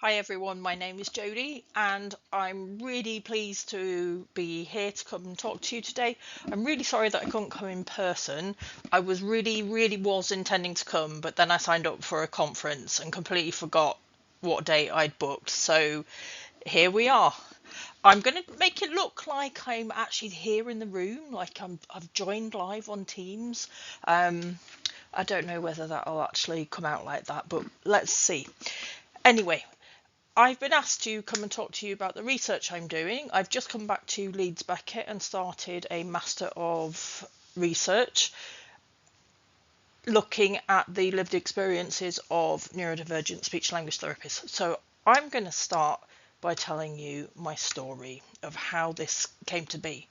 Hi everyone, my name is Jodie and I'm really pleased to be here to come and talk to you today. I'm really sorry that I couldn't come in person. I was really intending to come, but then I signed up for a conference and completely forgot what date I'd booked. So here we are. I'm going to make it look like I'm actually here in the room, like I've joined live on Teams. I don't know whether that'll actually come out like that, but let's see. Anyway, I've been asked to come and talk to you about the research I'm doing. I've just come back to Leeds Beckett and started a Master of Research looking at the lived experiences of neurodivergent speech language therapists. So I'm going to start by telling you my story of how this came to be.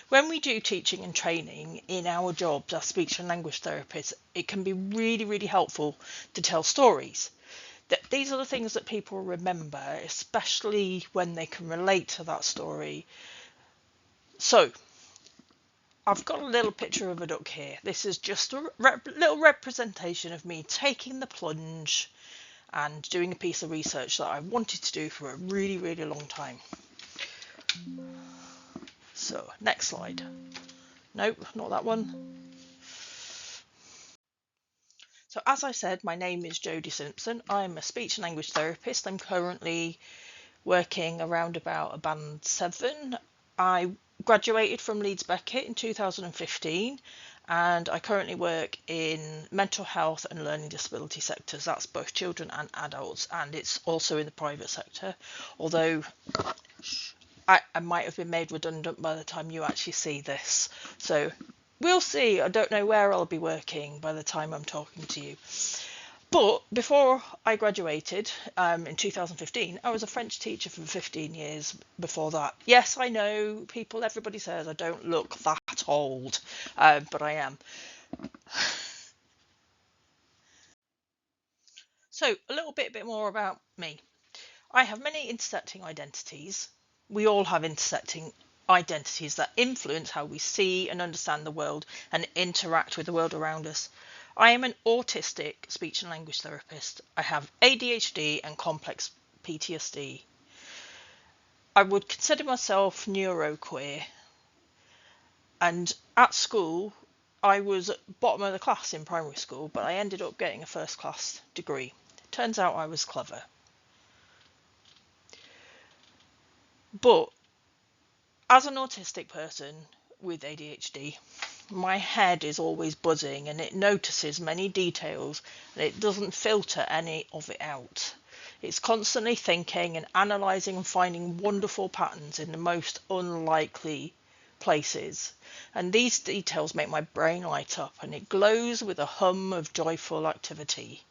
When we do teaching and training in our jobs as speech and language therapists, it can be really helpful to tell stories. These are the things that people remember, especially when they can relate to that story. So I've got a little picture of a duck here. This is just a little representation of me taking the plunge and doing a piece of research that I wanted to do for a really long time. So next slide. Nope, not that one. So as I said, my name is Jodie Simpson. I'm a speech and language therapist. I'm currently working around about a band 7. I graduated from Leeds Beckett in 2015 and I currently work in mental health and learning disability sectors. That's both children and adults, and it's also in the private sector, although I might have been made redundant by the time you actually see this. So we'll see. I don't know where I'll be working by the time I'm talking to you. But before I graduated in 2015, I was a French teacher for 15 years before that. Yes, I know everybody says I don't look that old, but I am. So a little bit more about me. I have many intersecting identities. We all have intersecting identities that influence how we see and understand the world and interact with the world around us. I am an autistic speech and language therapist. I have ADHD and complex PTSD. I would consider myself neuroqueer. And at school, I was at bottom of the class in primary school, but I ended up getting a first class degree. Turns out I was clever. But as an autistic person with ADHD, my head is always buzzing and it notices many details and it doesn't filter any of it out. It's constantly thinking and analysing and finding wonderful patterns in the most unlikely places. And these details make my brain light up and it glows with a hum of joyful activity.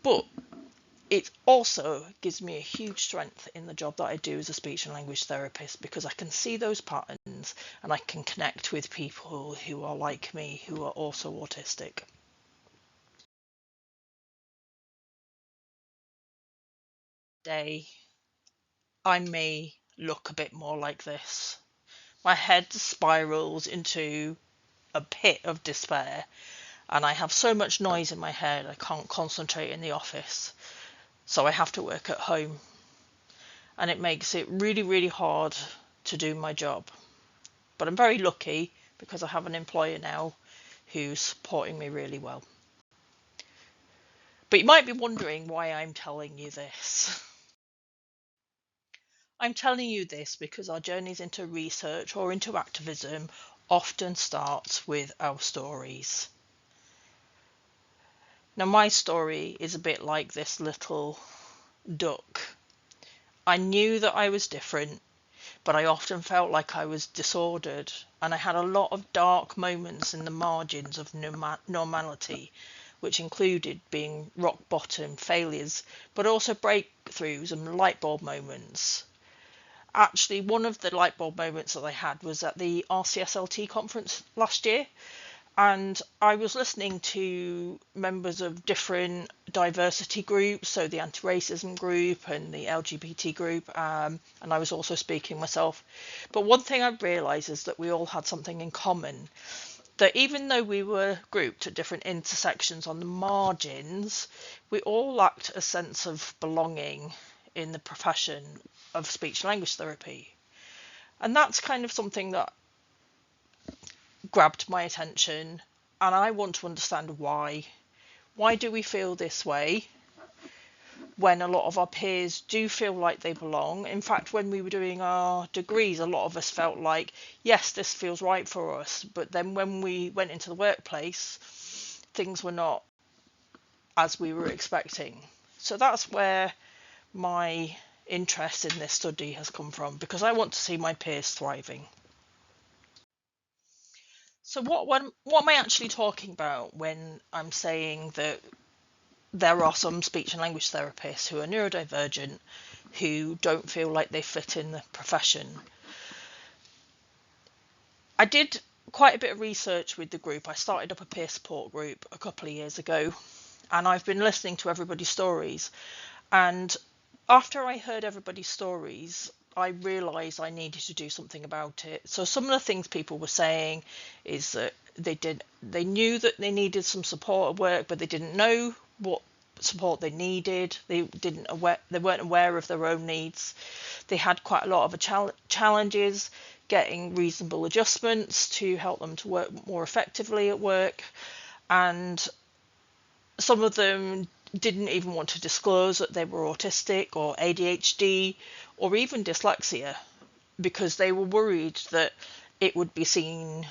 But it also gives me a huge strength in the job that I do as a speech and language therapist, because I can see those patterns and I can connect with people who are like me, who are also autistic. Day, I may look a bit more like this. My head spirals into a pit of despair and I have so much noise in my head I can't concentrate in the office. So I have to work at home. And it makes it really hard to do my job. But I'm very lucky because I have an employer now who's supporting me really well. But you might be wondering why I'm telling you this. I'm telling you this because our journeys into research or into activism often starts with our stories. Now my story is a bit like this little duck. I knew that I was different, but I often felt like I was disordered, and I had a lot of dark moments in the margins of normality, which included being rock bottom failures, but also breakthroughs and light bulb moments. Actually, one of the light bulb moments that I had was at the RCSLT conference last year, and I was listening to members of different diversity groups, so the anti-racism group and the LGBT group, and I was also speaking myself. But one thing I realised is that we all had something in common, that even though we were grouped at different intersections on the margins, we all lacked a sense of belonging in the profession of speech and language therapy. And that's kind of something that grabbed my attention, and I want to understand why. Why do we feel this way when a lot of our peers do feel like they belong? In fact, when we were doing our degrees, a lot of us felt like, yes, this feels right for us. But then when we went into the workplace, things were not as we were expecting. So that's where my interest in this study has come from, because I want to see my peers thriving. So what am I actually talking about when I'm saying that there are some speech and language therapists who are neurodivergent who don't feel like they fit in the profession? I did quite a bit of research with the group. I started up a peer support group a couple of years ago, and I've been listening to everybody's stories. And after I heard everybody's stories, I realised I needed to do something about it. So some of the things people were saying is that they knew that they needed some support at work, but they didn't know what support they needed. They weren't aware of their own needs. They had quite a lot of challenges getting reasonable adjustments to help them to work more effectively at work, and some of them didn't even want to disclose that they were autistic or ADHD or even dyslexia, because they were worried that it would be seen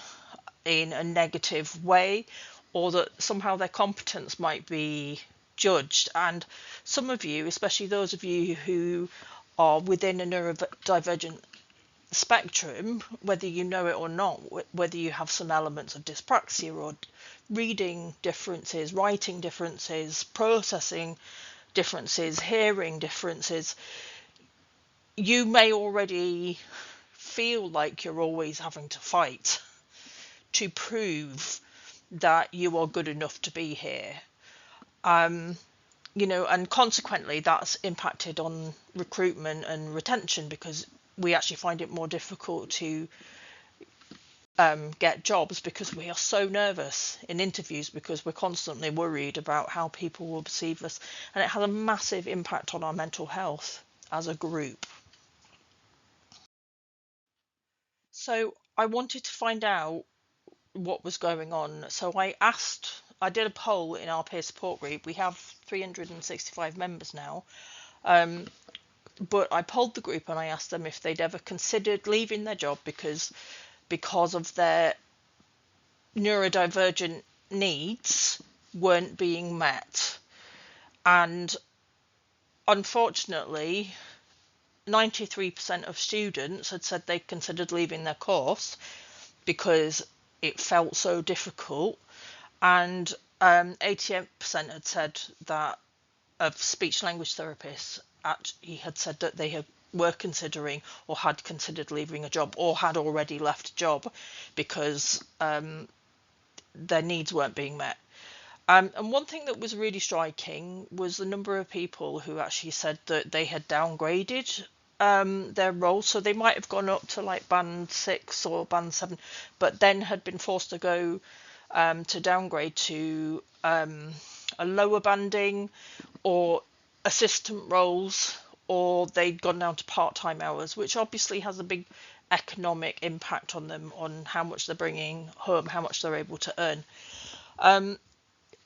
in a negative way, or that somehow their competence might be judged. And some of you, especially those of you who are within a neurodivergent spectrum, whether you know it or not, whether you have some elements of dyspraxia or reading differences, writing differences, processing differences, hearing differences, you may already feel like you're always having to fight to prove that you are good enough to be here. And consequently that's impacted on recruitment and retention, because we actually find it more difficult to get jobs, because we are so nervous in interviews, because we're constantly worried about how people will perceive us, and it has a massive impact on our mental health as a group. So I wanted to find out what was going on. So I did a poll in our peer support group. We have 365 members now. But I polled the group and I asked them if they'd ever considered leaving their job because of their neurodivergent needs weren't being met. And unfortunately, 93% of students had said they considered leaving their course because it felt so difficult, and 88% had said that of speech language therapists actually had said that they were considering or had considered leaving a job or had already left a job because their needs weren't being met. And one thing that was really striking was the number of people who actually said that they had downgraded their role. So they might have gone up to like band 6 or band 7, but then had been forced to go to downgrade to a lower banding or assistant roles, or they'd gone down to part-time hours, which obviously has a big economic impact on them, on how much they're bringing home, how much they're able to earn.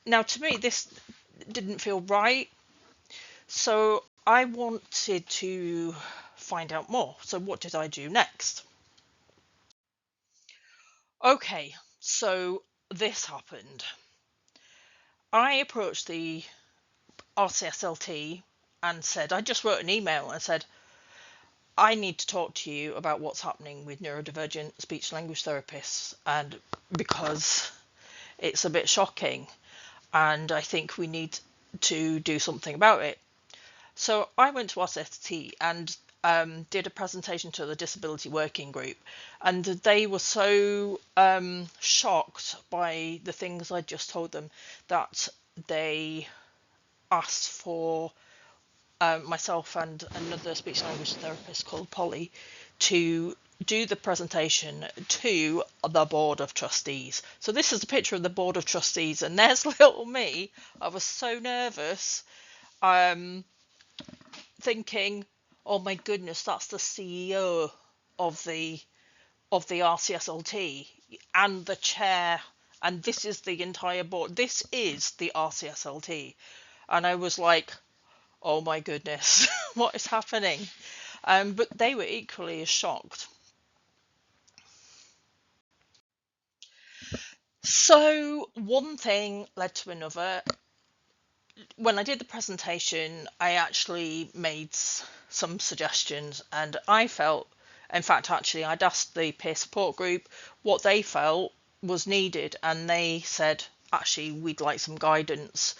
Now, to me, this didn't feel right, so I wanted to find out more. So what did I do next? Okay, so this happened. I approached the RCSLT and said, I just wrote an email and said, I need to talk to you about what's happening with neurodivergent speech language therapists, and because it's a bit shocking and I think we need to do something about it. So I went to RCSLT and did a presentation to the Disability Working Group, and they were so shocked by the things I just told them that they asked for myself and another speech language therapist called Polly to do the presentation to the Board of Trustees. So this is a picture of the Board of Trustees, and there's little me. I was so nervous. thinking, oh my goodness, that's the CEO of the RCSLT and the chair, and this is the entire board. This is the RCSLT. And I was like, oh my goodness, what is happening? But they were equally as shocked. So one thing led to another. When I did the presentation, I actually made some suggestions, and I felt, in fact, actually, I'd asked the peer support group what they felt was needed, and they said, actually, we'd like some guidance,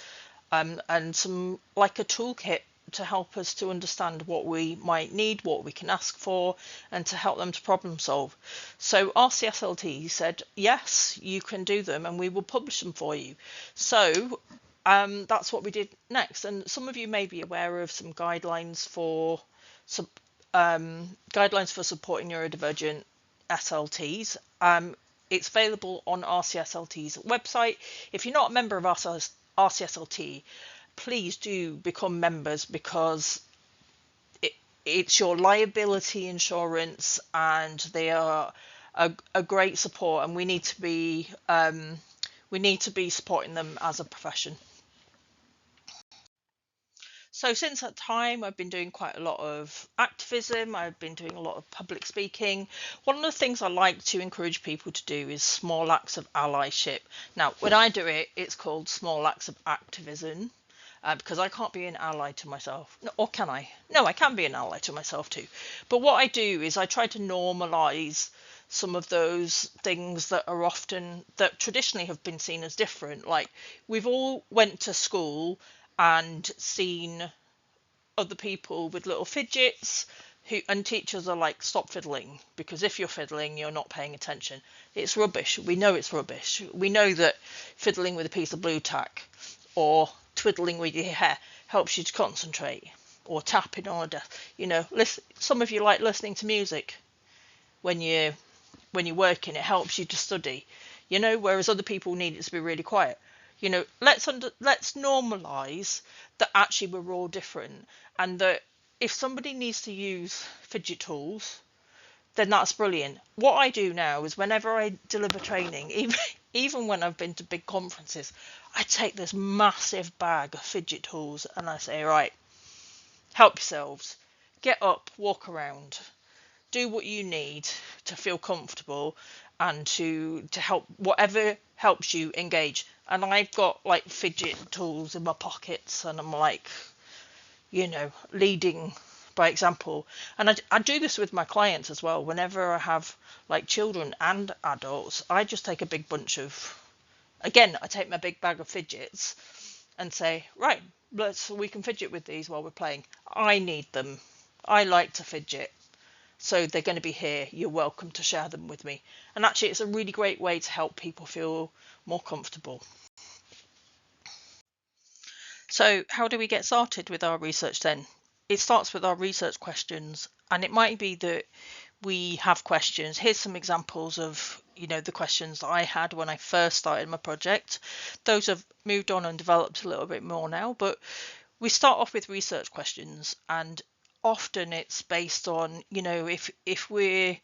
and some, like a toolkit to help us to understand what we might need, what we can ask for, and to help them to problem solve. So RCSLT said, yes, you can do them, and we will publish them for you. So that's what we did next. And some of you may be aware of some guidelines for supporting neurodivergent SLTs. It's available on RCSLT's website. If you're not a member of RCSLT, please do become members, because it's your liability insurance, and they are a great support, and we need to be supporting them as a profession. So since that time, I've been doing quite a lot of activism. I've been doing a lot of public speaking. One of the things I like to encourage people to do is small acts of allyship. Now, when I do it, it's called small acts of activism, because I can't be an ally to myself. No, or can I? No, I can be an ally to myself too. But what I do is I try to normalise some of those things that are that traditionally have been seen as different. Like, we've all went to school and seen other people with little fidgets, and teachers are like, stop fiddling, because if you're fiddling, you're not paying attention. It's rubbish. We know it's rubbish. We know that fiddling with a piece of blue tack or twiddling with your hair helps you to concentrate, or tapping on a desk. Some of you like listening to music when you're working. It helps you to study, whereas other people need it to be really quiet. Let's normalize that actually we're all different, and that if somebody needs to use fidget tools, then that's brilliant. What I do now is, whenever I deliver training, even when I've been to big conferences, I take this massive bag of fidget tools and I say, right, help yourselves. Get up, walk around, do what you need to feel comfortable, and to help, whatever helps you engage. And I've got like fidget tools in my pockets, and I'm like, leading by example. And I do this with my clients as well. Whenever I have like children and adults, I just take a big bunch of, again, I take my big bag of fidgets and say, right, we can fidget with these while we're playing. I need them. I like to fidget. So they're going to be here. You're welcome to share them with me. And actually, it's a really great way to help people feel more comfortable. So how do we get started with our research then? It starts with our research questions, and it might be that we have questions. Here's some examples of, the questions that I had when I first started my project. Those have moved on and developed a little bit more now, but we start off with research questions, and often it's based on, if we're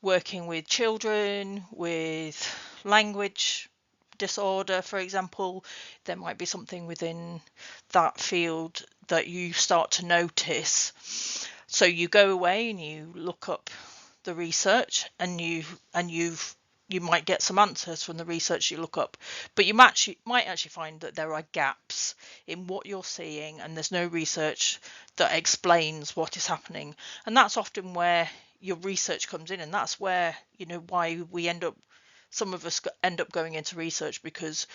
working with children with language disorder, for example, there might be something within that field that you start to notice. So you go away and you look up the research, and you might get some answers from the research you look up, but you might actually find that there are gaps in what you're seeing, and there's no research that explains what is happening. And that's often where your research comes in, and that's where, why some of us end up going into research, because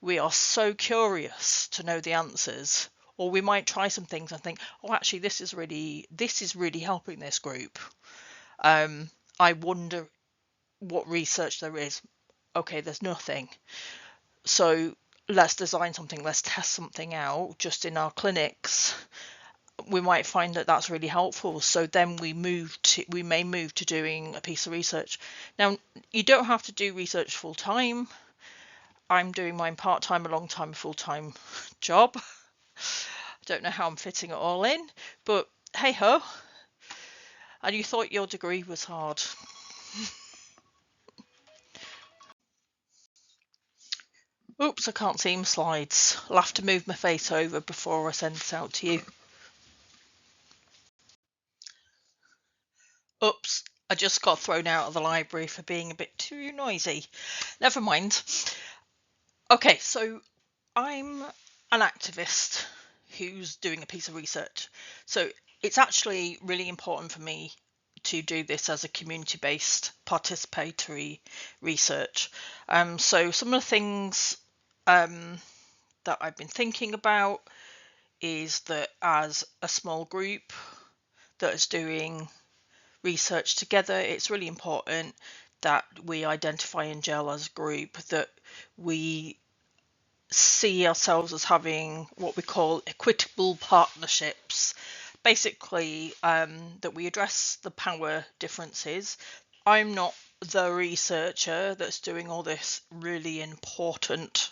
we are so curious to know the answers. Or we might try some things and think, oh, actually, this is really helping this group. I wonder what research there is. Okay, there's nothing. So let's design something, let's test something out just in our clinics. We might find that that's really helpful. So then we may move to doing a piece of research. Now, you don't have to do research full time. I'm doing mine part-time, a long-time, full-time job. I don't know how I'm fitting it all in, but hey ho, and you thought your degree was hard. Oops, I can't see my slides. I'll have to move my face over before I send this out to you. Oops, I just got thrown out of the library for being a bit too noisy. Never mind. Okay, so I'm an activist who's doing a piece of research. So it's actually really important for me to do this as a community-based participatory research. So some of the things that I've been thinking about is that as a small group that is doing research together, it's really important that we identify and gel as a group, that we see ourselves as having what we call equitable partnerships. Basically, that we address the power differences. I'm not the researcher that's doing all this really important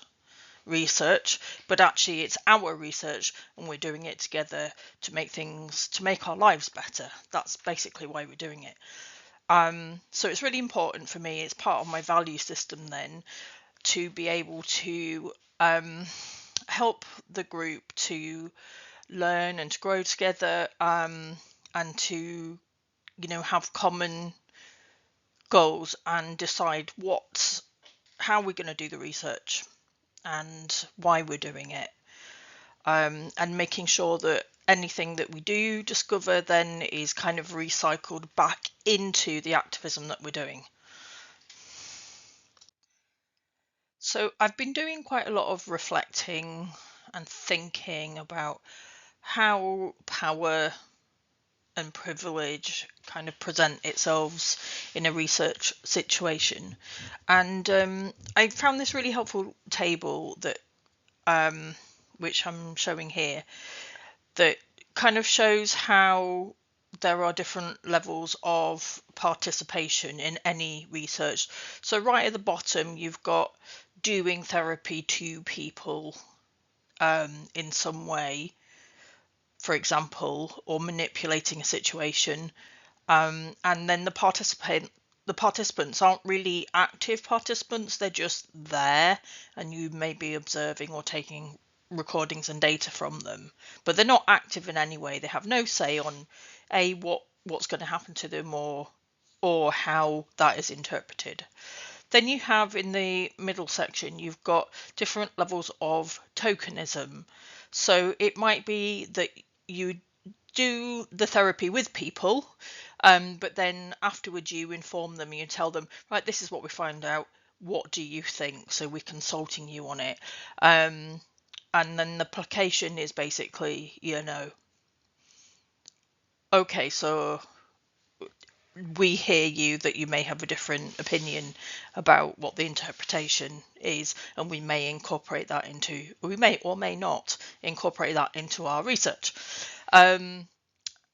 research, but actually it's our research and we're doing it together to make our lives better. That's basically why we're doing it. So it's really important for me, it's part of my value system then, to be able to help the group to learn and to grow together, and to have common goals and decide how we're going to do the research and why we're doing it, and making sure that anything that we do discover then is kind of recycled back into the activism that we're doing. So I've been doing quite a lot of reflecting and thinking about how power and privilege kind of present itself in a research situation. And I found this really helpful table that which I'm showing here, that kind of shows how there are different levels of participation in any research. So right at the bottom, you've got doing therapy to people in some way, for example, or manipulating a situation. And then the participants aren't really active participants, they're just there, and you may be observing or taking recordings and data from them, but they're not active in any way. They have no say on what's going to happen to them, or how that is interpreted. Then you have, in the middle section, you've got different levels of tokenism. So it might be that you do the therapy with people, but then afterwards you inform them, you tell them, right, this is what we found out, what do you think? So we're consulting you on it. And then the application is basically, okay, so we hear you, that you may have a different opinion about what the interpretation is, and we may incorporate that into, we may or may not incorporate that into our research. And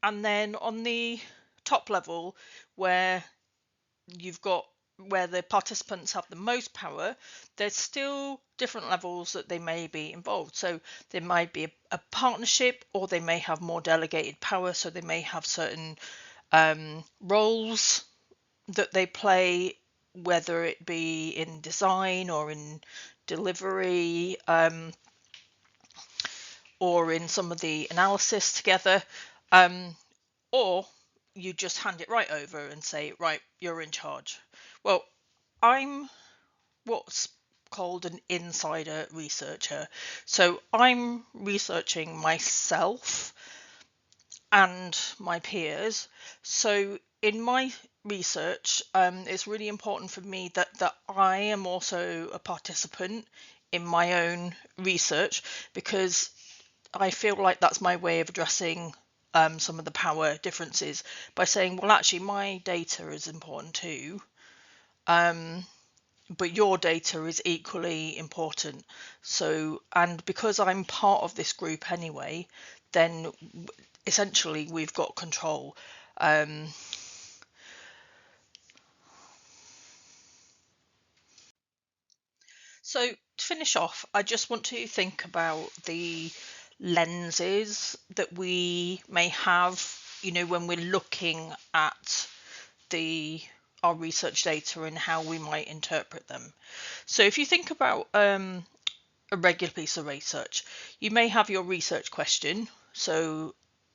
then on the top level, where the participants have the most power, there's still different levels that they may be involved. So there might be a partnership, or they may have more delegated power, so they may have certain roles that they play, whether it be in design or in delivery, or in some of the analysis together, or you just hand it right over and say, right, you're in charge. Well, I'm what's called an insider researcher. So I'm researching myself and my peers. So in my research, it's really important for me that I am also a participant in my own research, because I feel like that's my way of addressing some of the power differences, by saying, well, actually, my data is important too, but your data is equally important. So, and because I'm part of this group anyway, then essentially we've got control. So to finish off, I just want to think about the lenses that we may have when we're looking at our research data and how we might interpret them. So if you think about a regular piece of research, you may have your research question. So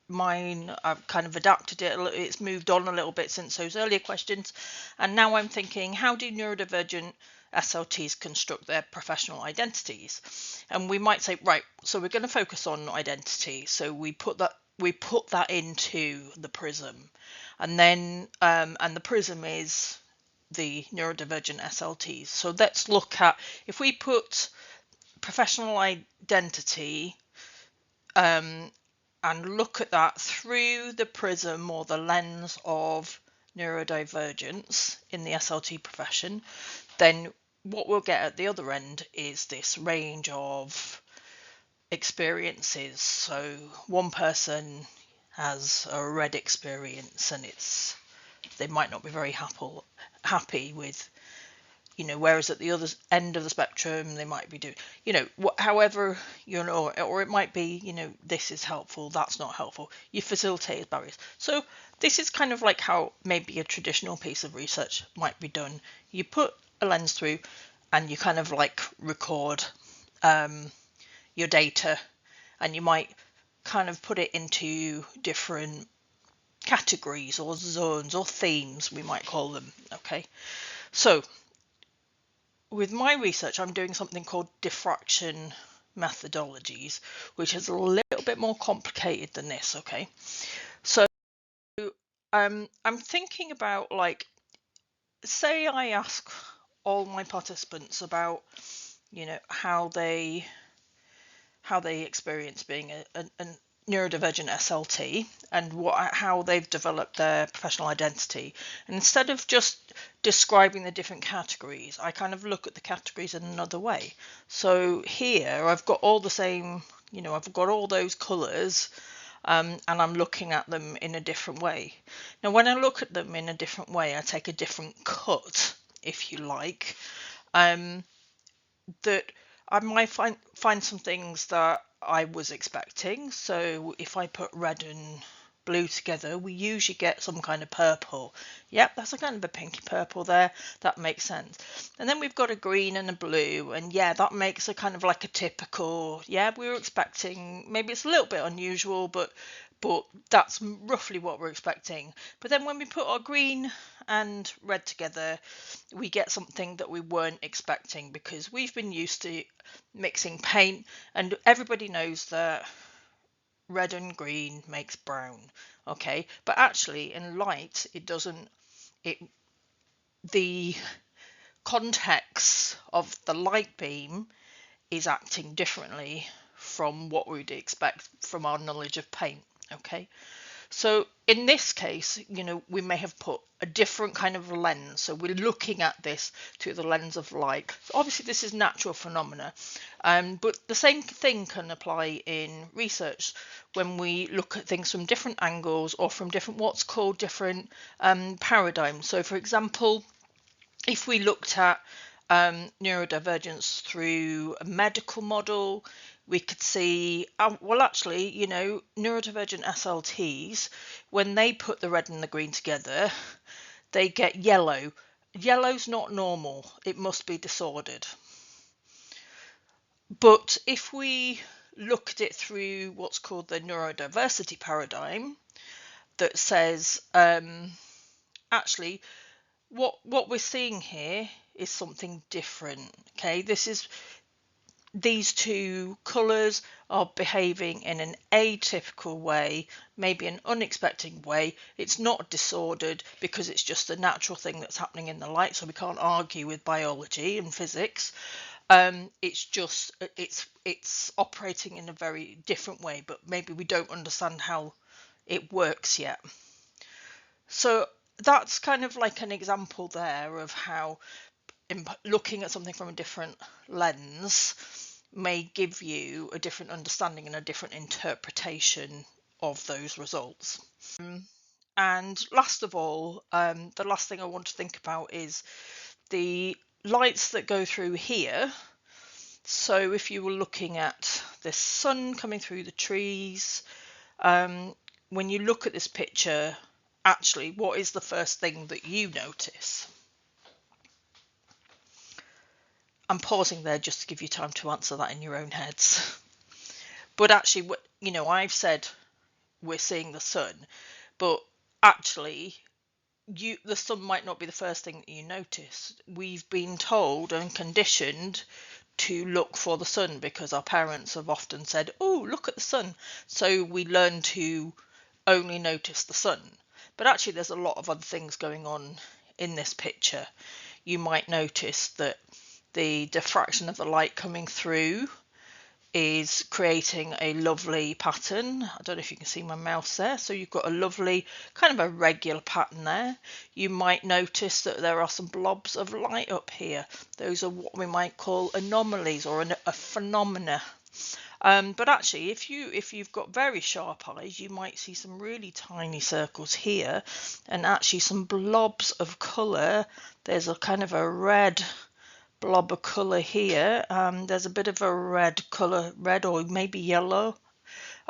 mine, I've kind of adapted it. It's moved on a little bit since those earlier questions. And now I'm thinking, how do neurodivergent SLTs construct their professional identities? And we might say, right, so we're going to focus on identity. So we put that into the prism. And then, and the prism is the neurodivergent SLTs. So let's look at, if we put professional identity and look at that through the prism or the lens of neurodivergence in the SLT profession, then what we'll get at the other end is this range of experiences. So one person has a red experience and they might not be very happy with, whereas at the other end of the spectrum they might be doing, however, or it might be, this is helpful, that's not helpful. You facilitate barriers. So this is kind of like how maybe a traditional piece of research might be done. You put a lens through and you kind of like record your data, and you might kind of put it into different categories or zones or themes, we might call them. Okay, so with my research, I'm doing something called diffraction methodologies, which is a little bit more complicated than this. Okay, so I'm thinking about, like, say I ask all my participants about, how they experience being a neurodivergent SLT and how they've developed their professional identity. And instead of just describing the different categories, I kind of look at the categories in another way. So here I've got all the same, I've got all those colours, and I'm looking at them in a different way. Now, when I look at them in a different way, I take a different cut, if you like, that I might find some things that I was expecting. So if I put red and blue together, we usually get some kind of purple. Yep, that's a kind of a pinky purple there. That makes sense. And then we've got a green and a blue, and yeah, that makes a kind of like a typical, yeah, we were expecting, maybe it's a little bit unusual, but that's roughly what we're expecting. But then when we put our green and red together, we get something that we weren't expecting, because we've been used to mixing paint, and everybody knows that red and green makes brown. Okay, but actually in light, it doesn't. The context of the light beam is acting differently from what we'd expect from our knowledge of paint. Okay, so in this case, we may have put a different kind of lens. So we're looking at this through the lens of light. Obviously, this is natural phenomena, but the same thing can apply in research when we look at things from different angles or from different, what's called different paradigms. So, for example, if we looked at neurodivergence through a medical model, we could see, well, actually, neurodivergent SLTs, when they put the red and the green together, they get yellow. Yellow's not normal. It must be disordered. But if we look at it through what's called the neurodiversity paradigm, that says, actually, what we're seeing here is something different. Okay, these two colours are behaving in an atypical way, maybe an unexpected way. It's not disordered because it's just a natural thing that's happening in the light, so we can't argue with biology and physics. It's just it's operating in a very different way, but maybe we don't understand how it works yet. So that's kind of like an example there of how looking at something from a different lens may give you a different understanding and a different interpretation of those results. And last of all, the last thing I want to think about is the lights that go through here. So if you were looking at the sun coming through the trees, when you look at this picture, actually, what is the first thing that you notice? I'm pausing there just to give you time to answer that in your own heads. But actually, I've said we're seeing the sun, but actually, the sun might not be the first thing that you notice. We've been told and conditioned to look for the sun because our parents have often said, oh, look at the sun. So we learn to only notice the sun. But actually, there's a lot of other things going on in this picture. You might notice that the diffraction of the light coming through is creating a lovely pattern. I don't know if you can see my mouse there. So you've got a lovely kind of a regular pattern there. You might notice that there are some blobs of light up here. Those are what we might call anomalies or a phenomena. But actually, if you've got very sharp eyes, you might see some really tiny circles here, and actually some blobs of colour. There's a kind of a red blob of colour here. There's a bit of a red colour, red or maybe yellow.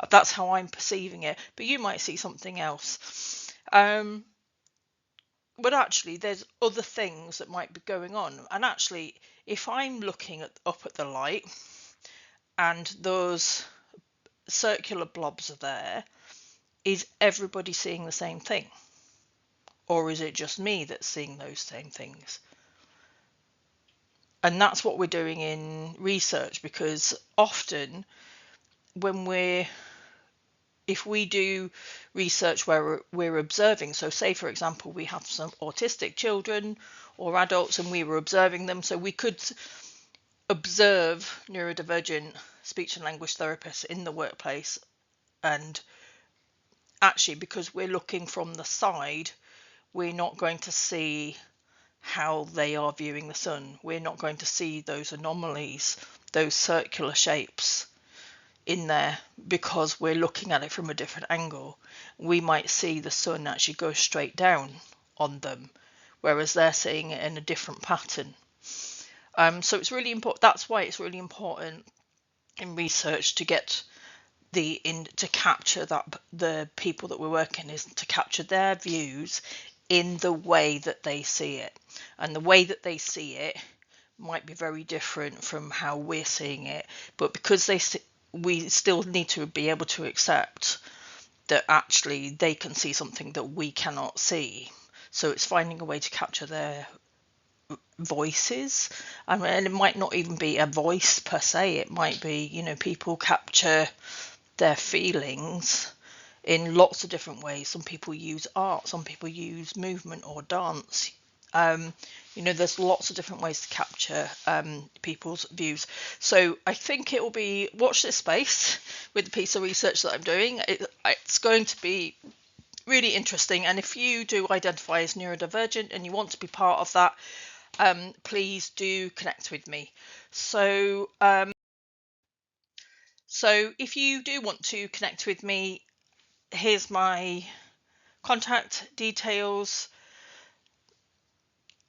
That's how I'm perceiving it, but you might see something else. But actually, there's other things that might be going on. And actually, if I'm looking up at the light and those circular blobs are there, is everybody seeing the same thing? Or is it just me that's seeing those same things? And that's what we're doing in research, because often if we do research where we're observing, so say for example we have some autistic children or adults and we were observing them, so we could observe neurodivergent speech and language therapists in the workplace, and actually because we're looking from the side, we're not going to see how they are viewing the sun. We're not going to see those anomalies, those circular shapes in there, because we're looking at it from a different angle. We might see the sun actually go straight down on them, whereas they're seeing it in a different pattern. So it's really important. That's why it's really important in research to get to capture that the people that we're working is to capture their views in the way that they see it, and the way that they see it might be very different from how we're seeing it, but because we still need to be able to accept that actually they can see something that we cannot see. So it's finding a way to capture their voices. And it might not even be a voice per se, it might be, people capture their feelings in lots of different ways. Some people use art, some people use movement or dance. There's lots of different ways to capture people's views. So I think it will be, watch this space with the piece of research that I'm doing. It's going to be really interesting. And if you do identify as neurodivergent and you want to be part of that, please do connect with me. So if you do want to connect with me, here's my contact details.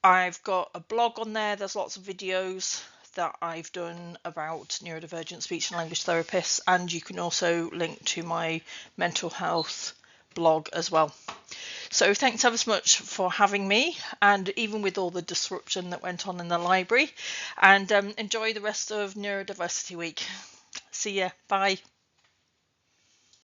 I've got a blog on there. There's lots of videos that I've done about neurodivergent speech and language therapists, and you can also link to my mental health blog as well. So thanks ever so much for having me, and even with all the disruption that went on in the library, and enjoy the rest of Neurodiversity Week. See ya. Bye.